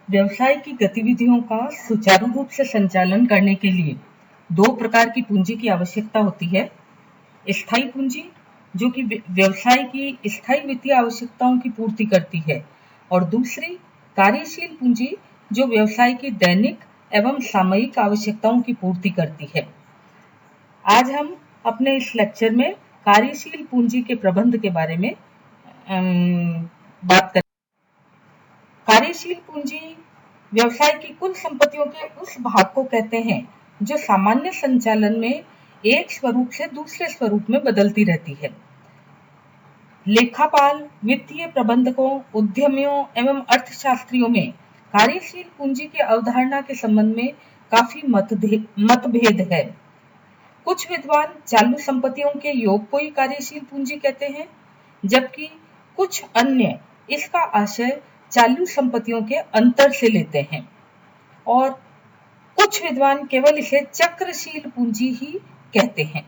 व्यवसाय की गतिविधियों का सुचारू रूप से संचालन करने के लिए दो प्रकार की पूंजी की आवश्यकता होती है। स्थायी पूंजी, जो कि व्यवसाय की स्थायी वित्तीय आवश्यकताओं की पूर्ति करती है, और दूसरी कार्यशील पूंजी, जो व्यवसाय की दैनिक एवं सामयिक आवश्यकताओं की पूर्ति करती है। आज हम अपने इस लेक्चर में कार्यशील पूंजी के प्रबंध के बारे में बात करेंगे। कार्यशील पूंजी व्यवसाय की कुल संपत्तियों के उस भाग को कहते हैं जो सामान्य संचालन में एक स्वरूप से दूसरे स्वरूप में बदलती रहती है। लेखापाल, वित्तीय प्रबंधकों, उद्यमियों एवं अर्थशास्त्रियों में कार्यशील पूंजी की अवधारणा के संबंध में काफी मतभेद है। कुछ विद्वान चालू संपत्तियों के योग को ही कार्यशील पूंजी कहते हैं, जबकि कुछ अन्य इसका आशय चालू संपत्तियों के अंतर से लेते हैं, और कुछ विद्वान केवल इसे चक्रशील पूंजी ही कहते हैं।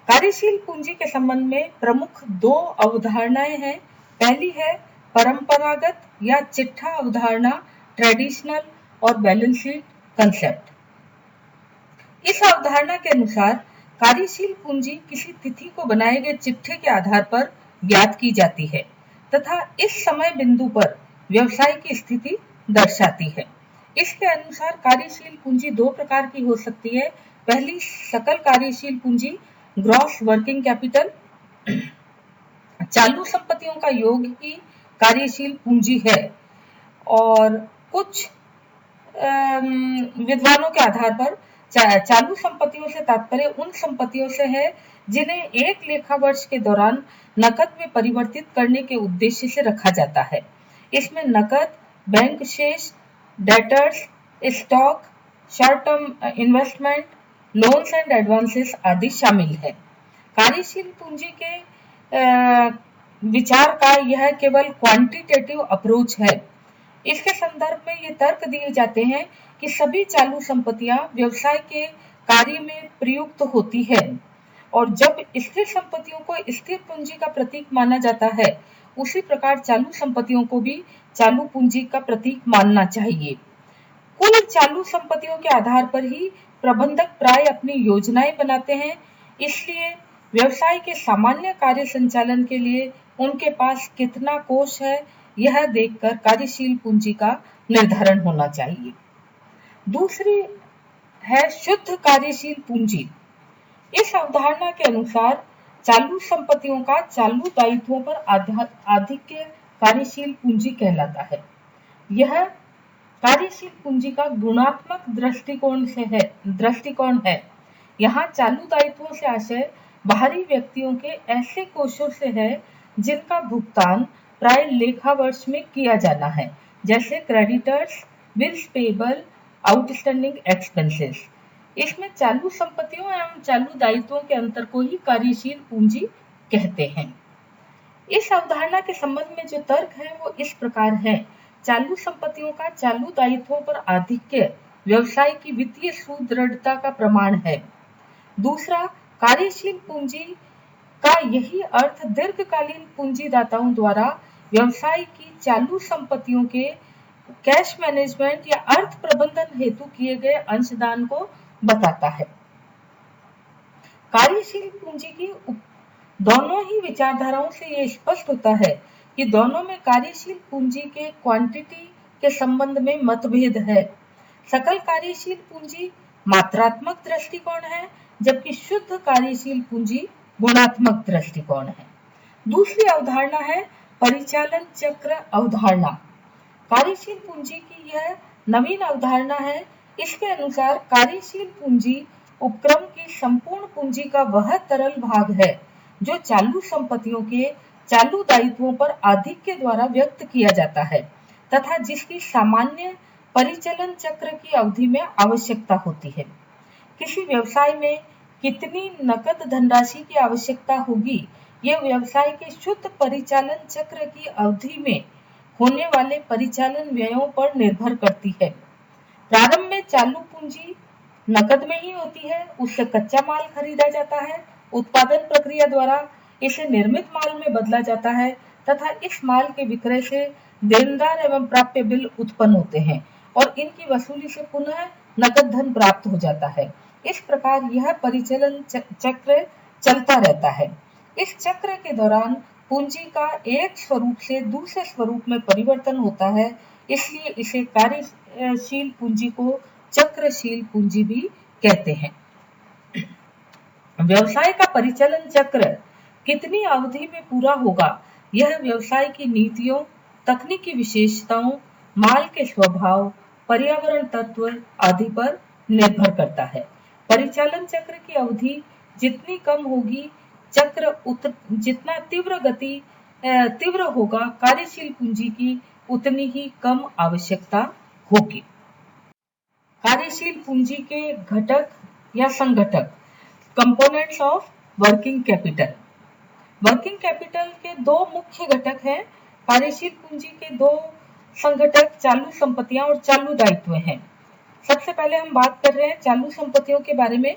कार्यशील पूंजी के संबंध में प्रमुख दो अवधारणाएं हैं। पहली है परंपरागत या चिट्ठा अवधारणा, ट्रेडिशनल, और बैलेंस शीट कंसेप्ट। इस अवधारणा के अनुसार कार्यशील पूंजी किसी तिथि को बनाए गए चिट्ठे के आधार पर ज्ञात की जाती है तथा इस समय बिंदु पर व्यवसाय की स्थिति दर्शाती है। इसके अनुसार कार्यशील पूंजी दो प्रकार की हो सकती है। पहली सकल कार्यशील पूंजी, ग्रॉस वर्किंग कैपिटल, चालू संपत्तियों का योग ही कार्यशील पूंजी है, और कुछ विद्वानों के आधार पर चालू संपत्तियों से तात्पर्य उन संपत्तियों से है जिन्हें एक लेखा वर्ष के दौरान नकद में परिवर्तित करने के उद्देश्य से रखा जाता है। इसमें नकद, बैंक शेष, debtors, stock, short term investment, loans and advances आदि शामिल है। कार्यशील पूंजी के विचार का यह केवल क्वांटिटेटिव अप्रोच है। इसके संदर्भ में ये तर्क दिए जाते हैं कि सभी चालू संपत्तियां व्यवसाय के कार्य में प्रयुक्त होती है, और जब स्थिर संपत्तियों को स्थिर पूंजी का प्रतीक माना जाता है, उसी प्रकार चालू संपत्तियों को भी चालू पूंजी का प्रतीक मानना चाहिए। कुल चालू संपत्तियों के आधार पर ही प्रबंधक प्राय अपनी योजनाएं बनाते हैं, इसलिए व्यवसाय के सामान्य कार्य संचालन के लिए उनके पास कितना कोष है, यह देखकर कार्यशील पूंजी का निर्धारण होना चाहिए। दूसरी है शुद्ध कार्यशील पूंजी। इस अवधारणा के अनुसार चालू संपत्तियों का चालू दायित्वों पर आधिक्य कार्यशील पूंजी कहलाता है। यह कार्यशील पूंजी का गुणात्मक दृष्टिकोण है। यहाँ चालू दायित्वों से आशय बाहरी व्यक्तियों के ऐसे कोषों से है जिनका भुगतान प्राय लेखा वर्ष में किया जाना है, जैसे creditors, bills payable, outstanding expenses. इसमें चालू संपत्तियों एवं चालू दायित्वों के अंतर को ही कार्यशील पूंजी कहते हैं। इस अवधारणा के संबंध में जो तर्क है वो इस प्रकार है। चालू संपत्तियों का चालू दायित्वों पर आधिक्य व्यवसाय की वित्तीय सुदृढ़ता का प्रमाण है। दूसरा, कार्यशील पूंजी का यही अर्थ दीर्घकालीन पूंजीदाताओं द्वारा व्यवसाय की चालू संपत्तियों के कैश मैनेजमेंट या अर्थ प्रबंधन हेतु किए गए अंशदान को बताता है। कार्यशील पूंजी की दोनों ही विचारधाराओं से यह स्पष्ट होता है कि दोनों में कार्यशील पूंजी के क्वांटिटी के संबंध में मतभेद है। सकल कार्यशील पूंजी मात्रात्मक दृष्टिकोण है, जबकि शुद्ध कार्यशील पूंजी गुणात्मक दृष्टिकोण है। दूसरी अवधारणा है परिचालन चक्र अवधारणा। कार्यशील पूंजी की यह नवीन अवधारणा है। इसके अनुसार कार्यशील पूंजी उपक्रम की संपूर्ण पूंजी का वह तरल भाग है जो चालू संपत्तियों के चालू दायित्वों पर आधिक्य द्वारा व्यक्त किया जाता है तथा जिसकी सामान्य परिचालन चक्र की अवधि में आवश्यकता होती है। किसी व्यवसाय में कितनी नकद धनराशि की आवश्यकता होगी, यह व्यवसाय के शुद्ध परिचालन चक्र की अवधि में होने वाले परिचालन व्ययों पर निर्भर करती है। प्रारंभ में चालू पूंजी नकद में ही होती है, उससे कच्चा माल खरीदा जाता है, उत्पादन प्रक्रिया द्वारा इसे निर्मित माल में बदला जाता है तथा इस माल के विक्रय से देनदार एवं प्राप्य बिल उत्पन्न होते हैं और इनकी वसूली से पुनः नकद धन प्राप्त हो जाता है। इस प्रकार यह परिचालन चक्र चलता रहता है। इस चक्र के दौरान पूंजी का एक स्वरूप से दूसरे स्वरूप में परिवर्तन होता है, इसलिए इसे कार्यशील पूंजी को चक्रशील पूंजी भी कहते हैं। व्यवसाय का परिचालन चक्र कितनी अवधि में पूरा होगा, यह व्यवसाय की नीतियों, तकनीकी विशेषताओं, माल के स्वभाव, पर्यावरण तत्व आदि पर निर्भर करता है। परिचालन चक्र की अवधि जितनी कम होगी, चक्र जितना तीव्र होगा, कार्यशील पूंजी की उतनी ही कम आवश्यकता होगी। कार्यशील पूंजी के घटक या संघटक, components of working capital. Working capital के दो मुख्य घटक हैं। कार्यशील पूंजी के दो संघटक चालू संपत्तियां और चालू दायित्व हैं। सबसे पहले हम बात कर रहे हैं चालू संपत्तियों के बारे में।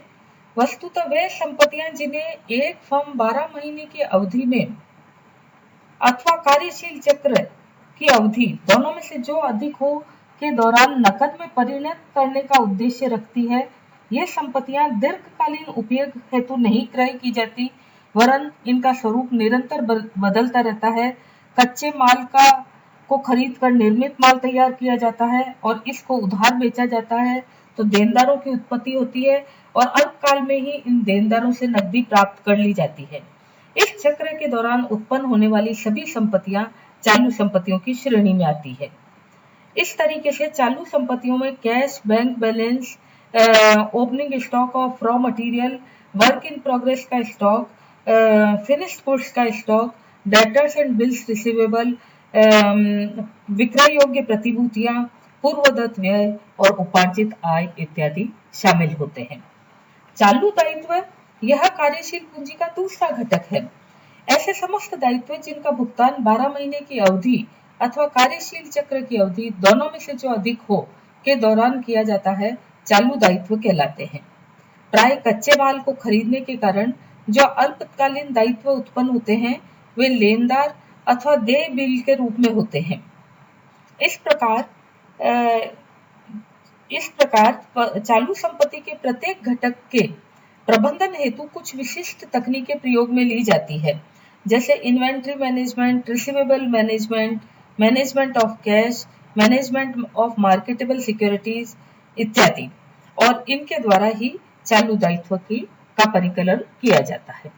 वस्तुतः वे संपत्तियां जिन्हें एक फर्म 12 महीने की अवधि में अथवा कार्यशील चक्र की अवधि दोनों में से जो अधिक हो के दौरान नकद में परिणत करने का उद्देश्य रखती है, ये संपत्तियां दीर्घकालीन उपयोग हेतु नहीं क्रय की जाती, वरन इनका स्वरूप निरंतर बदलता रहता है। कच्चे माल को खरीद कर निर्मित माल तैयार किया जाता है और इसको उधार बेचा जाता है, तो देनदारों की उत्पत्ति होती है और अल्पकाल में ही इन देनदारों से नकदी प्राप्त कर ली जाती है। इस चक्र के दौरान उत्पन्न होने वाली सभी संपत्तियां चालू संपत्तियों की श्रेणी में आती है। इस तरीके से चालू संपत्तियों में cash, bank balance, opening stock of raw material, work in progress का स्टॉक, फिनिश्ड गुड्स का stock, debtors and bills receivable, विक्रय योग्य प्रतिभूतियां, पूर्वदत्त व्यय और उपार्जित आय इत्यादि शामिल होते हैं। चालू दायित्व यह कार्यशील पूंजी का दूसरा घटक है। ऐसे समस्त दायित्व जिनका भुगतान 12 महीने की अवधि अथवा कार्यशील चक्र की अवधि दोनों में से जो अधिक हो के दौरान किया जाता है, चालू दायित्व कहलाते हैं। प्राय कच्चे माल को खरीदने के कारण जो अल्पकालीन दायित्व उत्पन्न होते हैं, वे लेनदार अथवा देय बिल के रूप में होते हैं। इस प्रकार चालू संपत्ति के प्रत्येक घटक के प्रबंधन हेतु कुछ विशिष्ट तकनीकें प्रयोग में ली जाती है, जैसे inventory management, receivable management, management of cash, management of marketable securities इत्यादि, और इनके द्वारा ही चालू दायित्व का परिकलन किया जाता है।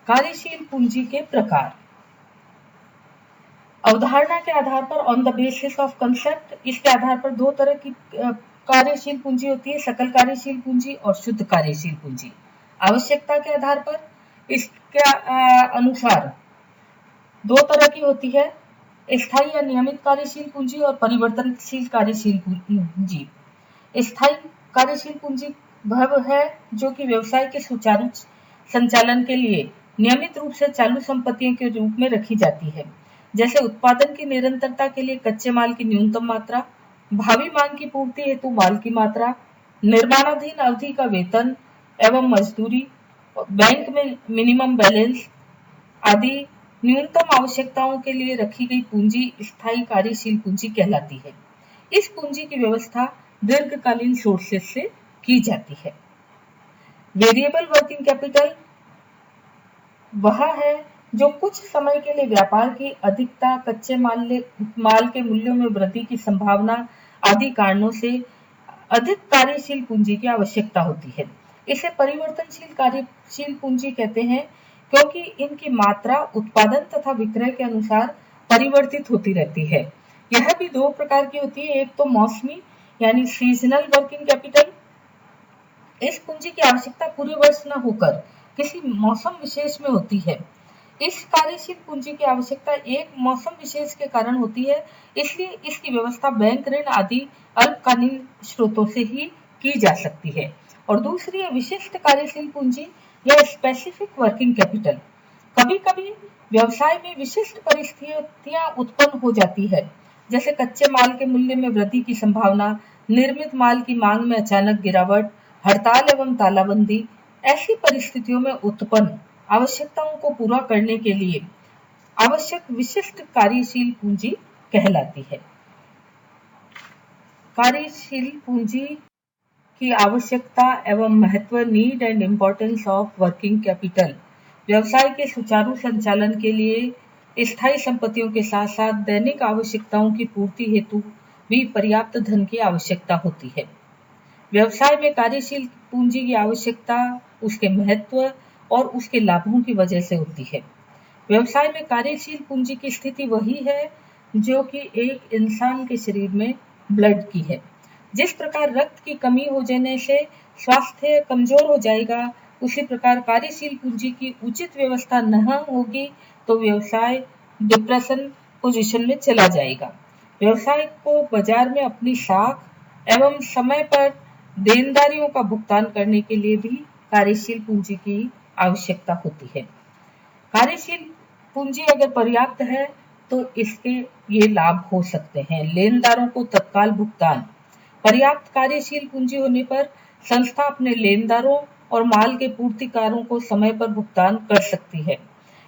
कार्यशील पूंजी के प्रकार। अवधारणा के आधार पर, on the basis of concept, इसके आधार पर दो तरह की कार्यशील पूंजी होती है, सकल कार्यशील पूंजी और शुद्ध कार्यशील पूंजी। आवश्यकता के आधार पर इसके अनुसार दो तरह की होती है, स्थायी या नियमित कार्यशील पूंजी और परिवर्तनशील कार्यशील पूंजी। स्थायी कार्यशील पूंजी वह है जो कि व्यवसाय के सुचारू संचालन के लिए नियमित रूप से चालू संपत्तियों के रूप में रखी जाती है, जैसे उत्पादन की निरंतरता के लिए कच्चे माल की न्यूनतम मात्रा, भावी मांग की पूर्ति हेतु माल की मात्रा, निर्माणाधीन अवधि का वेतन एवं मजदूरी, बैंक में मिनिमम बैलेंस आदि न्यूनतम आवश्यकताओं के लिए रखी गई पूंजी स्थायी कार्यशील पूंजी कहलाती है। इस पूंजी की व्यवस्था दीर्घकालीन सोर्सेस से की जाती है। वेरिएबल वर्किंग कैपिटल वह है जो कुछ समय के लिए व्यापार की अधिकता, कच्चे माल के मूल्यों में वृद्धि की संभावना आदि कारणों से अधिक कार्यशील पूंजी की आवश्यकता होती है। इसे परिवर्तनशील कार्यशील पूंजी कहते हैं, क्योंकि इनकी मात्रा उत्पादन तथा विक्रय के अनुसार परिवर्तित होती रहती है। यह भी दो प्रकार की होती है, एक तो मौसमी यानी सीजनल वर्किंग कैपिटल। इस पूंजी की आवश्यकता पूरे वर्ष न होकर किसी मौसम विशेष में होती है। इस कार्यशील पूंजी की आवश्यकता एक मौसम विशेष के कारण होती है, इसलिए इसकी व्यवस्था बैंक ऋण आदि अल्पकालीन स्रोतों से ही की जा सकती है। और दूसरी है विशिष्ट कार्यशील पूंजी या स्पेसिफिक वर्किंग कैपिटल। कभी कभी व्यवसाय में विशिष्ट परिस्थितियां उत्पन्न हो जाती है, जैसे कच्चे माल के मूल्य में वृद्धि की संभावना, निर्मित माल की मांग में अचानक गिरावट, हड़ताल एवं तालाबंदी। ऐसी परिस्थितियों में उत्पन्न आवश्यकताओं को पूरा करने के लिए आवश्यक विशिष्ट कार्यशील पूंजी कहलाती है। कार्यशील पूंजी की आवश्यकता एवं महत्व, need and importance of working capital. व्यवसाय के सुचारू संचालन के लिए स्थायी संपत्तियों के साथ साथ दैनिक आवश्यकताओं की पूर्ति हेतु भी पर्याप्त धन की आवश्यकता होती है। व्यवसाय में कार्यशील पूंजी की आवश्यकता उसके महत्व और उसके लाभों की वजह से होती है। व्यवसाय में कार्यशील पूंजी की स्थिति वही है जो कि एक इंसान के शरीर में ब्लड की है। जिस प्रकार रक्त की कमी हो जाने से स्वास्थ्य कमजोर हो जाएगा, उसी प्रकार कार्यशील पूंजी की उचित व्यवस्था न होगी तो व्यवसाय डिप्रेशन पोजीशन में चला जाएगा। व्यवसाय को बाजार में अपनी साख एवं समय पर देनदारियों का भुगतान करने के लिए भी कार्यशील पूंजी की आवश्यकता होती है। कार्यशील पूंजी अगर पर्याप्त है तो इसके ये लाभ हो सकते हैं। लेनदारों को तत्काल भुगतान। पर्याप्त कार्यशील पूंजी होने पर संस्था अपने लेनदारों और माल के पूर्तिकारों को समय पर भुगतान कर सकती है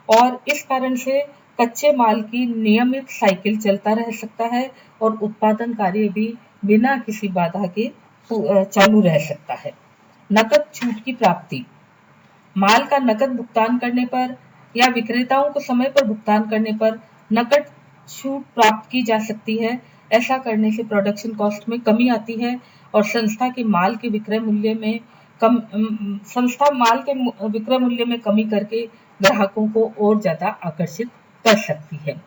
और इस कारण से कच्चे माल की नियमित साइकिल चलता रह सकता है और उत्पादन कार्य भी बिना किसी बाधा के चालू रह सकता है। नकद छूट की प्राप्ति। माल का नकद भुगतान करने पर या विक्रेताओं को समय पर भुगतान करने पर नकद छूट प्राप्त की जा सकती है। ऐसा करने से प्रोडक्शन कॉस्ट में कमी आती है और संस्था माल के विक्रय मूल्य में कमी करके ग्राहकों को और ज्यादा आकर्षित कर सकती है।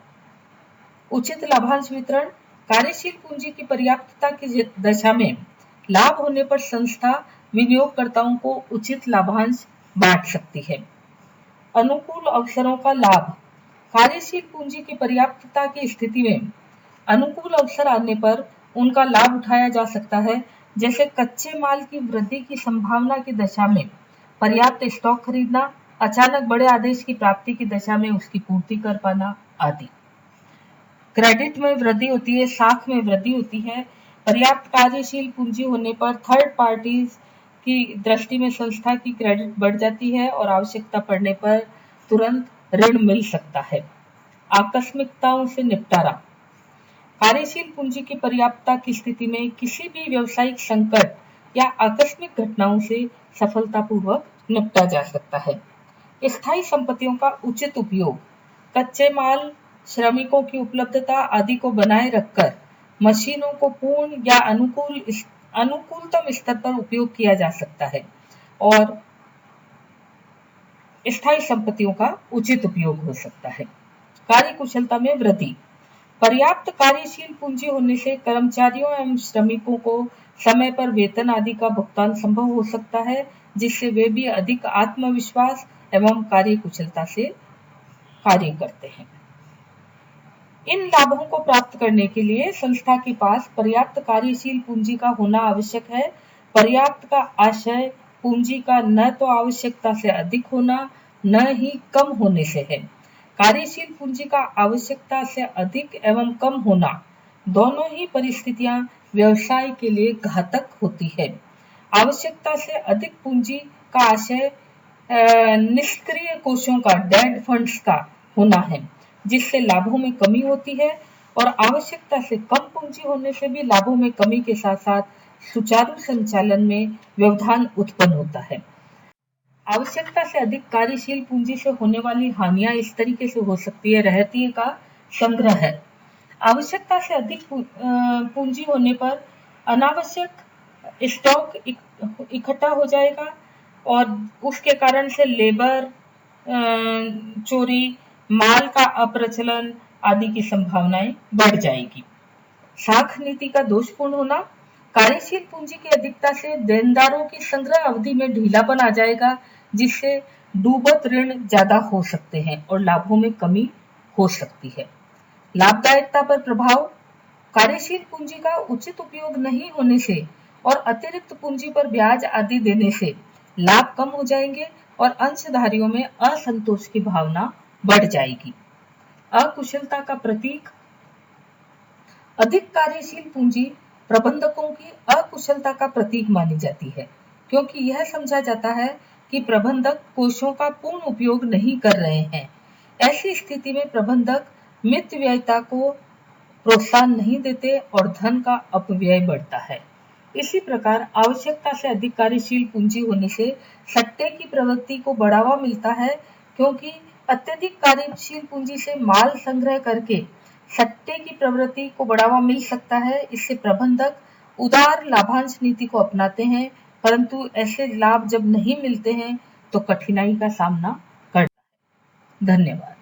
उचित लाभांश वितरण। कार्यशील पूंजी की पर्याप्तता की दशा में लाभ होने पर संस्था विनियोगकर्ताओं को उचित लाभांश बांट सकती है। अनुकूल अवसरों का लाभ। कार्यशील पूंजी की पर्याप्तता की स्थिति में अनुकूल अवसर आने पर उनका लाभ उठाया जा सकता है, जैसे कच्चे माल की वृद्धि की संभावना की दशा में पर्याप्त स्टॉक खरीदना, अचानक बड़े आदेश की प्राप्ति की दशा में उसकी पूर्ति कर पाना आदि। क्रेडिट में वृद्धि होती है, साख में वृद्धि होती है। पर्याप्त कार्यशील पूंजी होने पर थर्ड पार्टीज की दृष्टि में संस्था की क्रेडिट बढ़ जाती है और आवश्यकता पड़ने पर तुरंत ऋण मिल सकता है। आकस्मिकताओं से निपटारा। कार्यशील पूंजी की पर्याप्तता की स्थिति में किसी भी व्यावसायिक संकट या आकस्मिक घटनाओं से सफलतापूर्वक निपटा जा सकता है। स्थायी संपत्तियों का उचित उपयोग। कच्चे माल, श्रमिकों की उपलब्धता आदि को बनाए रखकर मशीनों को पूर्ण या अनुकूलतम स्तर पर उपयोग किया जा सकता है और स्थायी संपत्तियों का उचित उपयोग हो सकता है। कार्यकुशलता में वृद्धि। पर्याप्त कार्यशील पूंजी होने से कर्मचारियों एवं श्रमिकों को समय पर वेतन आदि का भुगतान संभव हो सकता है, जिससे वे भी अधिक आत्मविश्वास एवं कार्यकुशलता से कार्य करते हैं। इन लाभों को प्राप्त करने के लिए संस्था के पास पर्याप्त कार्यशील पूंजी का होना आवश्यक है। पर्याप्त का आशय पूंजी का न तो आवश्यकता से अधिक होना, न ही कम होने से है। कार्यशील पूंजी का आवश्यकता से अधिक एवं कम होना, दोनों ही परिस्थितियां व्यवसाय के लिए घातक होती है। आवश्यकता से अधिक पूंजी का आशय निष्क्रिय कोषों का, डेड फंड्स का होना है, जिससे लाभों में कमी होती है और आवश्यकता से कम पूंजी होने से भी लाभों में कमी के साथ साथ सुचारू संचालन में व्यवधान उत्पन्न होता है। आवश्यकता से अधिक कार्यशील पूंजी से होने वाली हानियां इस तरीके से हो सकती है। रहतिये का संग्रह है। आवश्यकता से अधिक पूंजी होने पर अनावश्यक स्टॉक इकट्ठा हो जाएगा और उसके कारण से लेबर चोरी, माल का अप्रचलन आदि की संभावनाएं बढ़ जाएगी। साख नीति का दोषपूर्ण होना। कार्यशील पूंजी की अधिकता से देनदारों की संग्रह अवधि में ढीलापन आ जाएगा, जिससे डूबत ऋण ज्यादा हो सकते हैं और लाभों में कमी हो सकती है। लाभदायकता पर प्रभाव। कार्यशील पूंजी का उचित उपयोग नहीं होने से और अतिरिक्त पूंजी पर ब्याज आदि देने से लाभ कम हो जाएंगे और अंशधारियों में असंतोष की भावना बढ़ जाएगी। अकुशलता का प्रतीक। अधिक कार्यशील पूंजी प्रबंधकों की अकुशलता का प्रतीक मानी जाती है, क्योंकि यह समझा जाता है कि प्रबंधक कोषों का पूर्ण उपयोग नहीं कर रहे हैं। ऐसी स्थिति में प्रबंधक मितव्ययिता को प्रोत्साहन नहीं देते और धन का अपव्यय बढ़ता है। इसी प्रकार आवश्यकता से अधिक कार्यशील पूंजी होने से सट्टे की प्रवृत्ति को बढ़ावा मिलता है, क्योंकि अत्यधिक कार्यशील पूंजी से माल संग्रह करके सट्टे की प्रवृत्ति को बढ़ावा मिल सकता है। इससे प्रबंधक उदार लाभांश नीति को अपनाते हैं, परंतु ऐसे लाभ जब नहीं मिलते हैं तो कठिनाई का सामना करना है। धन्यवाद।